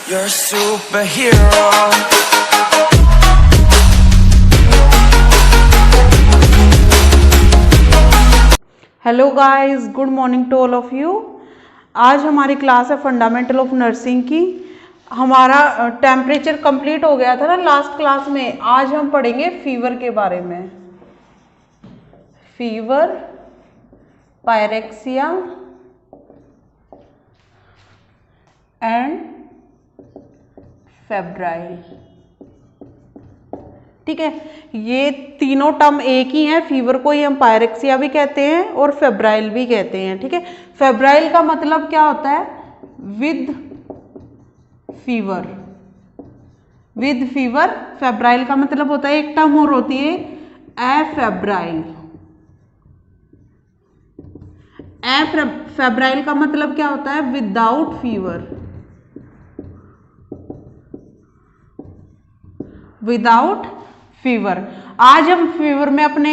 You're a superhero. Hello guys, good morning to all of you. आज हमारी class है fundamental of nursing की। हमारा टेम्परेचर कंप्लीट हो गया था ना लास्ट क्लास में। आज हम पढ़ेंगे फीवर के बारे में। Fever, pyrexia and febrile. ठीक है, ये तीनों टर्म एक ही हैं। फीवर को ही हम पायरेक्सिया भी कहते हैं और फेब्राइल भी कहते हैं। ठीक है, फेब्राइल का मतलब क्या होता है? With fever. With fever. Febrile का मतलब होता है, एक टर्म और होती है एफेब्राइल। फेब्राइल का मतलब क्या होता है? Without fever. Without fever. आज हम फीवर में अपने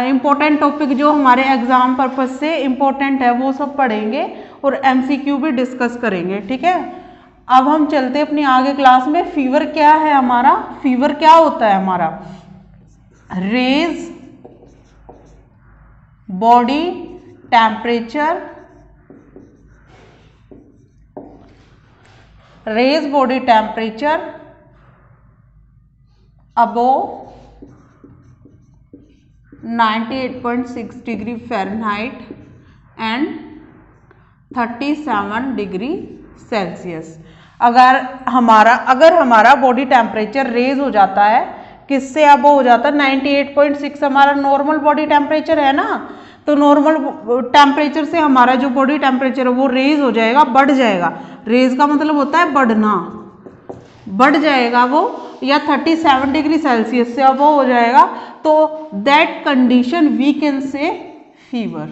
इम्पोर्टेंट टॉपिक जो हमारे एग्जाम पर्पज से इम्पोर्टेंट है वो सब पढ़ेंगे और एमसीक्यू भी डिस्कस करेंगे। ठीक है, अब हम चलते अपनी आगे क्लास में। फीवर क्या है हमारा? फीवर क्या होता है हमारा? Raise body temperature, raise body temperature above 98.6 degree Fahrenheit and 37 degree Celsius. अगर हमारा बॉडी टेम्परेचर रेज हो जाता है, किससे अबव हो जाता है? 98.6 हमारा नॉर्मल बॉडी टेम्परेचर है ना। तो नॉर्मल टेम्परेचर से हमारा जो बॉडी टेम्परेचर है वो रेज हो जाएगा, बढ़ जाएगा। रेज का मतलब होता है बढ़ना, बढ़ जाएगा वो, या 37 डिग्री सेल्सियस से अब हो जाएगा। तो that condition we can say fever.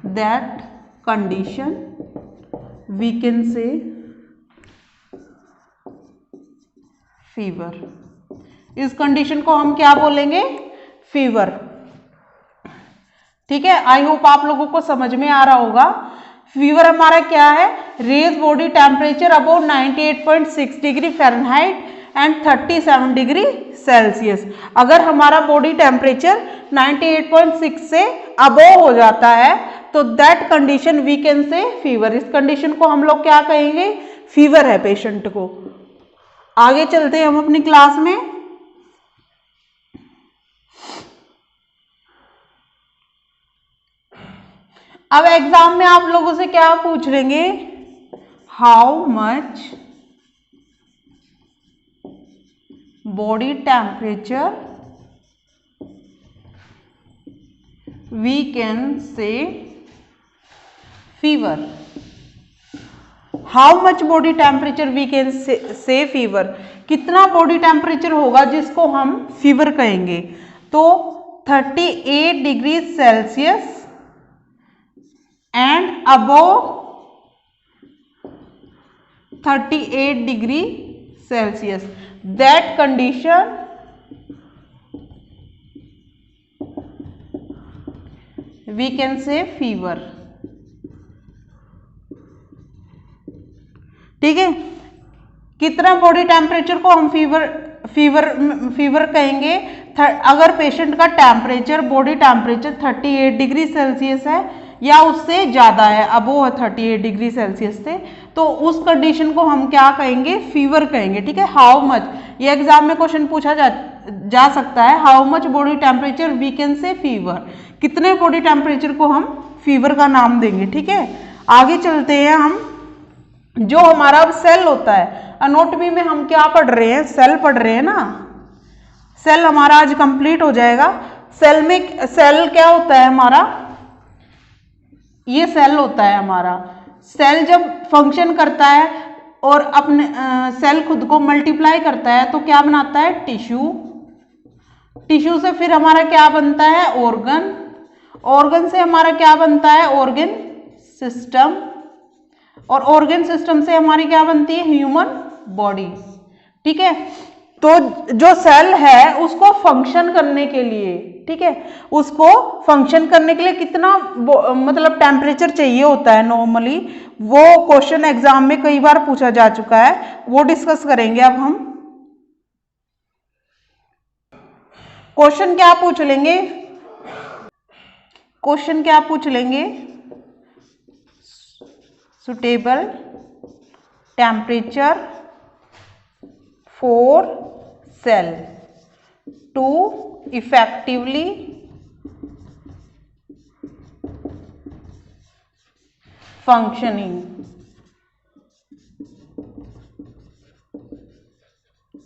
That condition we can say fever. इस कंडीशन को हम क्या बोलेंगे? फीवर। ठीक है, आई होप आप लोगों को समझ में आ रहा होगा। फीवर हमारा क्या है? Raise body temperature above 98.6 degree Fahrenheit and 37 degree Celsius. अगर हमारा बॉडी टेम्परेचर 98.6 से अबव हो जाता है तो that condition we can say fever. इस कंडीशन को हम लोग क्या कहेंगे? फीवर है पेशेंट को। आगे चलते हैं हम अपनी क्लास में। अब एग्जाम में आप लोगों से क्या पूछ लेंगे? How much body temperature we can say fever. How much body temperature we can say fever. कितना बॉडी टेम्परेचर होगा जिसको हम फीवर कहेंगे? तो 38 degree Celsius and above 38 degree Celsius. That condition we can say fever. ठीक है, कितना body temperature को हम फीवर कहेंगे? अगर पेशेंट का temperature, body temperature 38 degree Celsius है या उससे ज़्यादा है, अबोव है 38 डिग्री सेल्सियस से, तो उस कंडीशन को हम क्या कहेंगे? फीवर कहेंगे। ठीक है, हाउ मच, ये एग्जाम में क्वेश्चन पूछा जा सकता है। How much body temperature we can say fever. कितने बॉडी टेम्परेचर को हम फीवर का नाम देंगे। ठीक है, आगे चलते हैं हम। जो हमारा अब सेल होता है, एनाटॉमी में हम क्या पढ़ रहे हैं? सेल पढ़ रहे हैं ना। सेल हमारा आज कंप्लीट हो जाएगा। सेल में, सेल क्या होता है हमारा? ये सेल होता है हमारा। सेल जब फंक्शन करता है और अपने सेल खुद को मल्टीप्लाई करता है तो क्या बनाता है? टिश्यू। टिश्यू से फिर हमारा क्या बनता है? ऑर्गन। ऑर्गन से हमारा क्या बनता है? Organ system. और ऑर्गन सिस्टम से हमारी क्या बनती है? Human body. ठीक है, तो जो सेल है उसको फंक्शन करने के लिए, ठीक है। उसको फंक्शन करने के लिए कितना मतलब टेम्परेचर चाहिए होता है नॉर्मली, वो क्वेश्चन एग्जाम में कई बार पूछा जा चुका है, वो डिस्कस करेंगे अब हम। क्वेश्चन क्या पूछ लेंगे, क्वेश्चन क्या पूछ लेंगे, suitable temperature for cell to effectively functioning.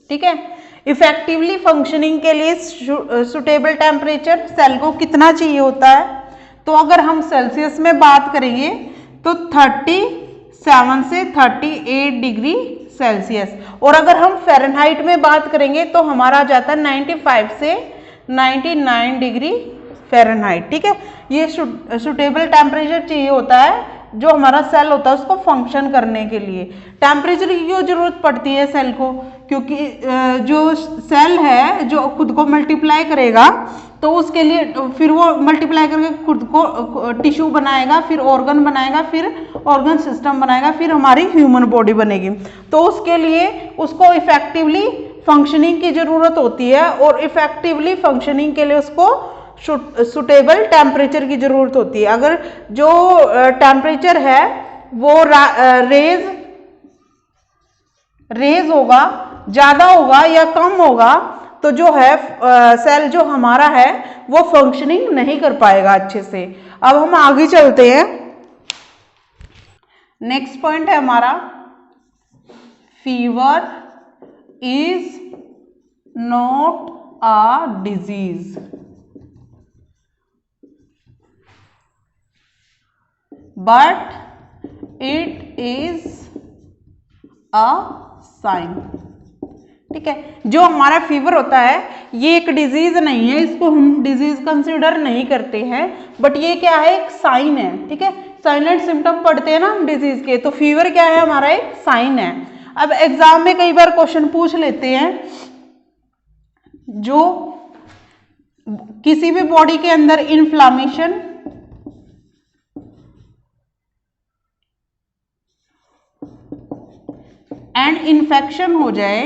ठीक है, इफेक्टिवली फंक्शनिंग के लिए सुटेबल टेम्परेचर सेल को कितना चाहिए होता है। तो अगर हम सेल्सियस में बात करेंगे तो 37 से 38 डिग्री सेल्सियस, और अगर हम फ़ारेनहाइट में बात करेंगे तो हमारा आ जाता है 95 से 99 डिग्री फ़ारेनहाइट। ठीक है, ये सुटेबल टेम्परेचर चाहिए होता है जो हमारा सेल होता है उसको फंक्शन करने के लिए। टेम्परेचर की क्यों जरूरत पड़ती है सेल को, क्योंकि जो सेल है जो खुद को मल्टीप्लाई करेगा तो उसके लिए फिर वो मल्टीप्लाई करके खुद को टिश्यू बनाएगा, फिर ऑर्गन बनाएगा, फिर ऑर्गन सिस्टम बनाएगा, फिर हमारी ह्यूमन बॉडी बनेगी। तो उसके लिए उसको इफेक्टिवली फंक्शनिंग की ज़रूरत होती है, और इफेक्टिवली फंक्शनिंग के लिए उसको सुटेबल टेम्परेचर की ज़रूरत होती है। अगर जो टेम्परेचर है वो रेज होगा, ज़्यादा होगा या कम होगा, तो जो है सेल जो हमारा है वो फंक्शनिंग नहीं कर पाएगा अच्छे से। अब हम आगे चलते हैं। नेक्स्ट पॉइंट है हमारा, fever is not a disease but it is a sign. ठीक है, जो हमारा फीवर होता है ये एक डिजीज नहीं है, इसको हम डिजीज कंसिडर नहीं करते हैं, बट ये क्या है, एक साइन है। ठीक है, साइन एंड सिम्टम पढ़ते हैं ना हम डिजीज के, तो फीवर क्या है, हमारा एक साइन है। अब एग्जाम में कई बार क्वेश्चन पूछ लेते हैं, जो किसी भी बॉडी के अंदर इन्फ्लामेशन एंड इन्फेक्शन हो जाए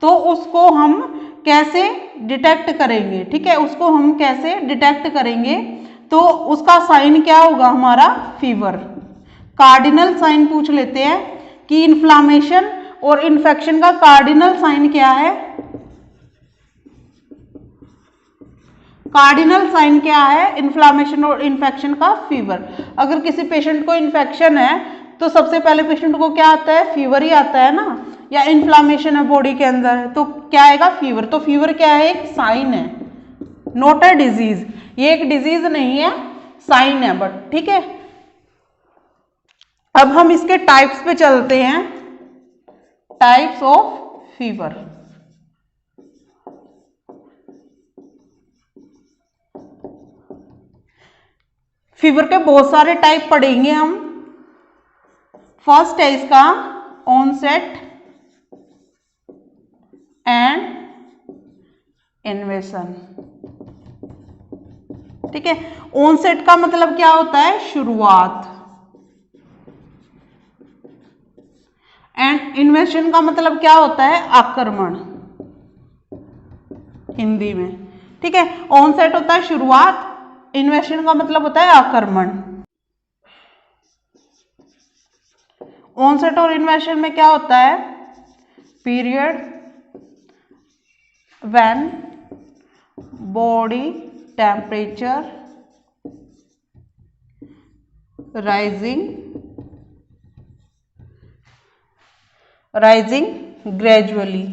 तो उसको हम कैसे डिटेक्ट करेंगे। ठीक है, उसको हम कैसे डिटेक्ट करेंगे, तो उसका साइन क्या होगा, हमारा फीवर। कार्डिनल साइन पूछ लेते हैं कि इन्फ्लामेशन और इन्फेक्शन का कार्डिनल साइन क्या है। कार्डिनल साइन क्या है इन्फ्लामेशन और इन्फेक्शन का, फीवर। अगर किसी पेशेंट को इन्फेक्शन है तो सबसे पहले पेशेंट को क्या आता है, फीवर ही आता है ना, या इन्फ्लामेशन है बॉडी के अंदर तो क्या आएगा, फीवर। तो फीवर क्या है, एक साइन है, नॉट अ डिजीज। ये एक डिजीज नहीं है, साइन है बट। ठीक है, अब हम इसके टाइप्स पे चलते हैं, टाइप्स ऑफ फीवर। फीवर के बहुत सारे टाइप पढ़ेंगे हम। फर्स्ट है इसका ऑनसेट एंड इन्वेशन। ठीक है, ऑनसेट का मतलब क्या होता है, शुरुआत, एंड इन्वेशन का मतलब क्या होता है, आक्रमण हिंदी में। ठीक है, ऑनसेट होता है शुरुआत, इन्वेशन का मतलब होता है आक्रमण। ऑनसेट और इन्वेशन में क्या होता है, period when body temperature rising gradually.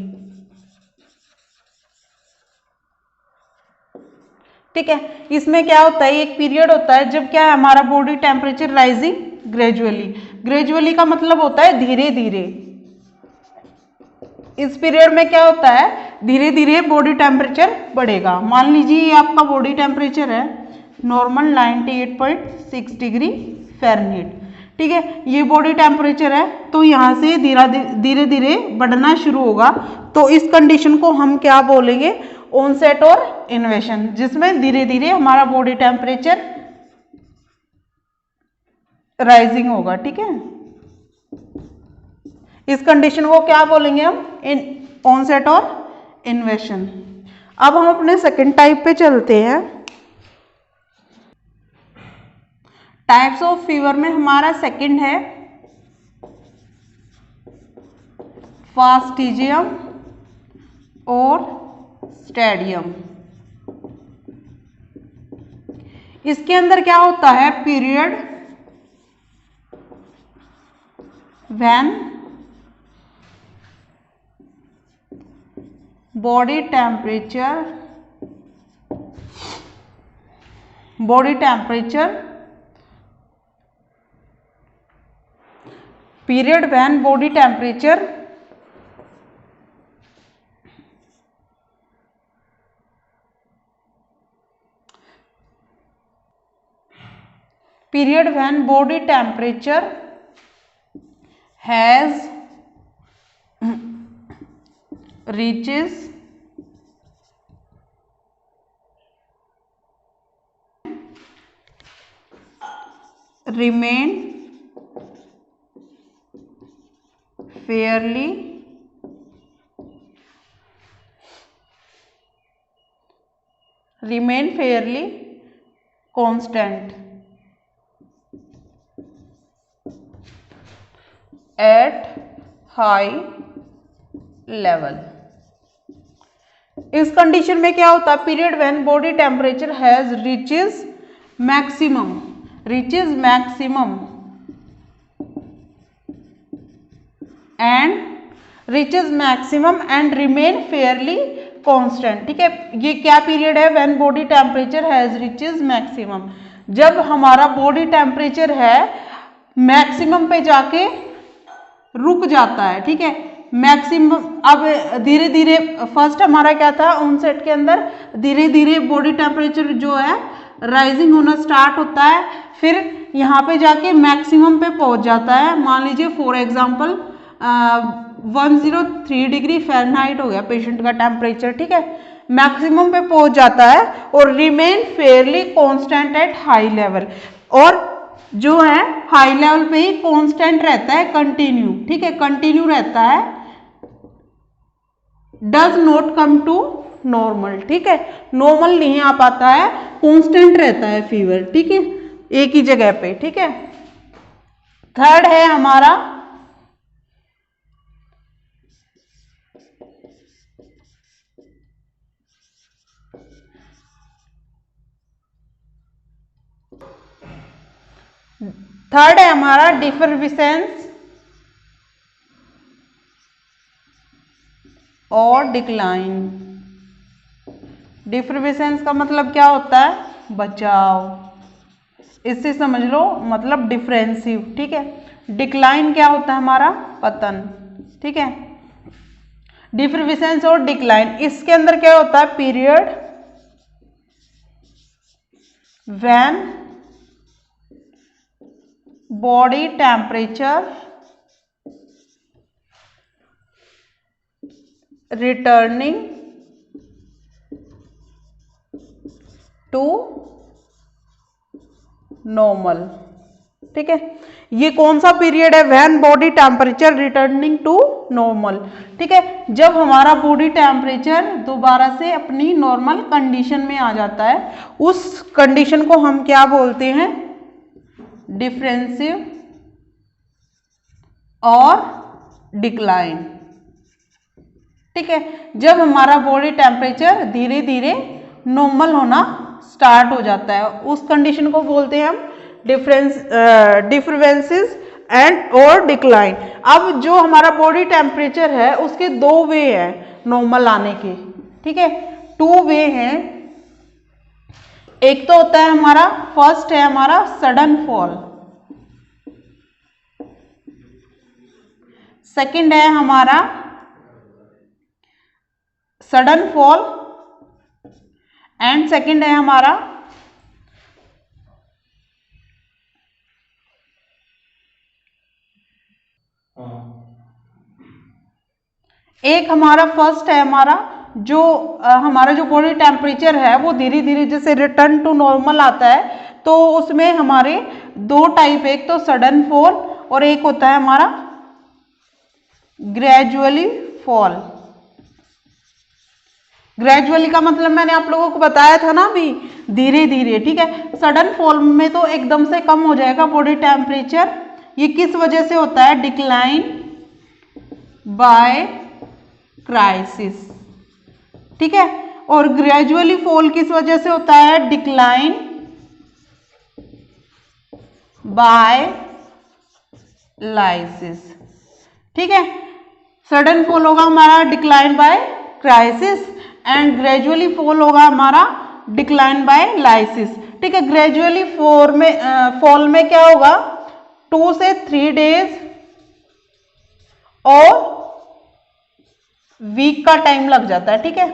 ठीक है, इसमें क्या होता है, एक पीरियड होता है जब क्या है, हमारा body temperature rising gradually. Gradually का मतलब होता है धीरे धीरे। इस पीरियड में क्या होता है, धीरे धीरे बॉडी टेम्परेचर बढ़ेगा। मान लीजिए ये आपका बॉडी टेम्परेचर है नॉर्मल 98.6 डिग्री फ़ारेनहाइट। ठीक है, ये बॉडी टेम्परेचर है, तो यहाँ से धीरे धीरे बढ़ना शुरू होगा। तो इस कंडीशन को हम क्या बोलेंगे, ऑनसेट और इन्वेशन, जिसमें धीरे धीरे हमारा बॉडी टेम्परेचर राइजिंग होगा। ठीक है, इस कंडीशन को क्या बोलेंगे हम, ऑनसेट और इन्वेशन। अब हम अपने सेकंड टाइप पे चलते हैं। टाइप्स ऑफ फीवर में हमारा सेकंड है फास्टिजियम और स्टेडियम। इसके अंदर क्या होता है, period when body temperature period when body temperature has reaches remain fairly constant at high level। इस कंडीशन में क्या होता है, period when body temperature has reaches maximum and remain Fairlie constant. ठीक है, ये क्या पीरियड है, when body temperature has reaches maximum, जब हमारा बॉडी टेम्परेचर है मैक्सिमम पे जाके रुक जाता है। ठीक है, मैक्सिमम, अब धीरे धीरे फर्स्ट हमारा क्या था, ऑनसेट के अंदर धीरे धीरे बॉडी टेम्परेचर जो है राइजिंग होना स्टार्ट होता है, फिर यहाँ पे जाके मैक्सिमम पे पहुंच जाता है। मान लीजिए फॉर एग्जांपल 103 डिग्री फ़ारेनहाइट हो गया पेशेंट का टेम्परेचर। ठीक है, मैक्सिमम पे पहुंच जाता है और remain Fairlie constant at high level, और जो है हाई लेवल पे ही कांस्टेंट रहता है, कंटिन्यू। ठीक है, कंटिन्यू रहता है, does not come to normal. ठीक है, नॉर्मल नहीं आ पाता है, कांस्टेंट रहता है फीवर। ठीक है, एक ही जगह पे। ठीक है, थर्ड है हमारा डिफरेंस और डिक्लाइन। डिफरेंस का मतलब क्या होता है, बचाव, इससे समझ लो, मतलब डिफरेंसिव। ठीक है, डिक्लाइन क्या होता है, हमारा पतन। ठीक है, डिफरेंस और डिक्लाइन, इसके अंदर क्या होता है, period when body temperature returning to normal. ठीक है, ये कौन सा पीरियड है, when body temperature returning to normal. ठीक है, जब हमारा बॉडी टेम्परेचर दोबारा से अपनी नॉर्मल कंडीशन में आ जाता है, उस कंडीशन को हम क्या बोलते हैं, डिफरेंसिव और डिक्लाइन। ठीक है, जब हमारा बॉडी टेम्परेचर धीरे धीरे नॉर्मल होना स्टार्ट हो जाता है, उस कंडीशन को बोलते हैं हम डिफरेंसेस एंड और डिक्लाइन। अब जो हमारा बॉडी टेम्परेचर है उसके दो वे हैं नॉर्मल आने के। ठीक है, 2 वे हैं। एक तो होता है हमारा, फर्स्ट है हमारा सडन फॉल, सेकंड है हमारा सडन फॉल एंड सेकंड है हमारा एक हमारा फर्स्ट है हमारा जो हमारा जो बॉडी टेम्परेचर है वो धीरे धीरे जैसे रिटर्न टू नॉर्मल आता है, तो उसमें हमारे दो टाइप, एक तो सडन फॉल और एक होता है हमारा ग्रेजुअली फॉल। ग्रेजुअली का मतलब मैंने आप लोगों को बताया था ना अभी, धीरे धीरे, ठीक है। सडन फॉल में तो एकदम से कम हो जाएगा बॉडी टेम्परेचर। ये किस वजह से होता है? डिक्लाइन बाय क्राइसिस, ठीक है। और ग्रेजुअली फॉल किस वजह से होता है? डिक्लाइन बाय लाइसिस, ठीक है। सडन फॉल होगा हमारा decline by crisis and gradually fall होगा हमारा डिक्लाइन बाय लाइसिस, ठीक है। ग्रेजुअली फॉल में क्या होगा? 2 से 3 डेज और वीक का टाइम लग जाता है, ठीक है।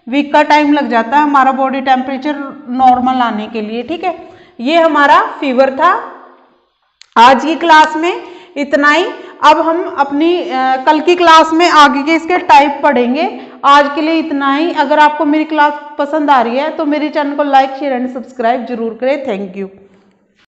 वीक का टाइम लग जाता है हमारा बॉडी टेम्परेचर नॉर्मल आने के लिए, ठीक है। ये हमारा फीवर था। आज की क्लास में इतना ही। अब हम अपनी कल की क्लास में आगे के इसके टाइप पढ़ेंगे। आज के लिए इतना ही। अगर आपको मेरी क्लास पसंद आ रही है तो मेरे चैनल को लाइक, शेयर एंड सब्सक्राइब जरूर करें। Thank you.